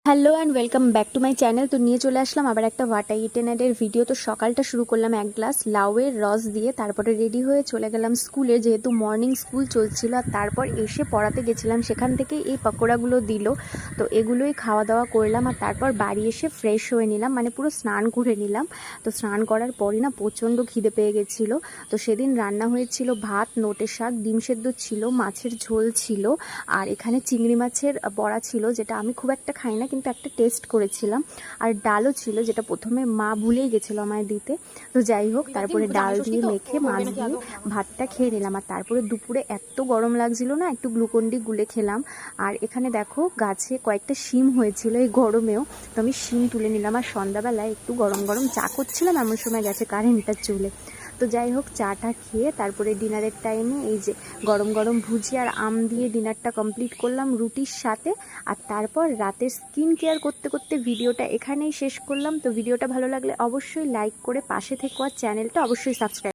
Hello and welcome back to my channel. তো নিয়ে চলে আসলাম আবার একটা ওয়াটার ইটেনারের ভিডিও। তো সকালটা শুরু করলাম এক গ্লাস লাউয়ের রস দিয়ে, তারপরে রেডি হয়ে চলে গেলাম স্কুলে, যেহেতু মর্নিং স্কুল চলছিল। আর তারপর এসে পড়াতে গেছিলাম, সেখান থেকে এই পকোড়াগুলো দিল, তো এগুলোই খাওয়া দাওয়া করলাম। আর তারপর বাড়ি এসে ফ্রেশ হয়ে নিলাম, মানে পুরো স্নান করে নিলাম। তো স্নান করার পরই না প্রচণ্ড খিদে পেয়ে গেছিলো। তো সেদিন রান্না হয়েছিল ভাত, নোটে শাক, ডিম সেদ্ধ ছিল, মাছের ঝোল ছিল, আর এখানে চিংড়ি মাছের বড়া ছিল, যেটা আমি খুব একটা খাই না কিন্তু একটা টেস্ট করেছিলাম। আর ডালও ছিল, যেটা প্রথমে মা ভুলেই গেছিলো আমায় দিতে। তো যাই হোক, তারপরে ডাল দিয়ে মেখে মাছ দিয়ে ভাতটা খেয়ে নিলাম। আর তারপরে দুপুরে এত গরম লাগছিল না, একটু গ্লুকন্ডি গুলে খেলাম। আর এখানে দেখো গাছে কয়েকটা শিম হয়েছিল এই গরমেও, তো আমি শিম তুলে নিলাম। আর সন্ধ্যাবেলায় একটু গরম গরম চা করছিলাম, এমন সময় গেছে কারেন্টটা চলে। তো যাই হোক, চাটা খেয়ে তারপরে ডিনারের টাইমে এই যে গরম গরম ভুজি আর আম দিয়ে ডিনারটা কমপ্লিট করলাম রুটির সাথে। আর তারপর রাতে স্কিন কেয়ার করতে করতে ভিডিওটা এখানেই শেষ করলাম। তো ভিডিওটা ভালো লাগলে অবশ্যই লাইক করে পাশে থেকো, আর চ্যানেলটা অবশ্যই সাবস্ক্রাইব।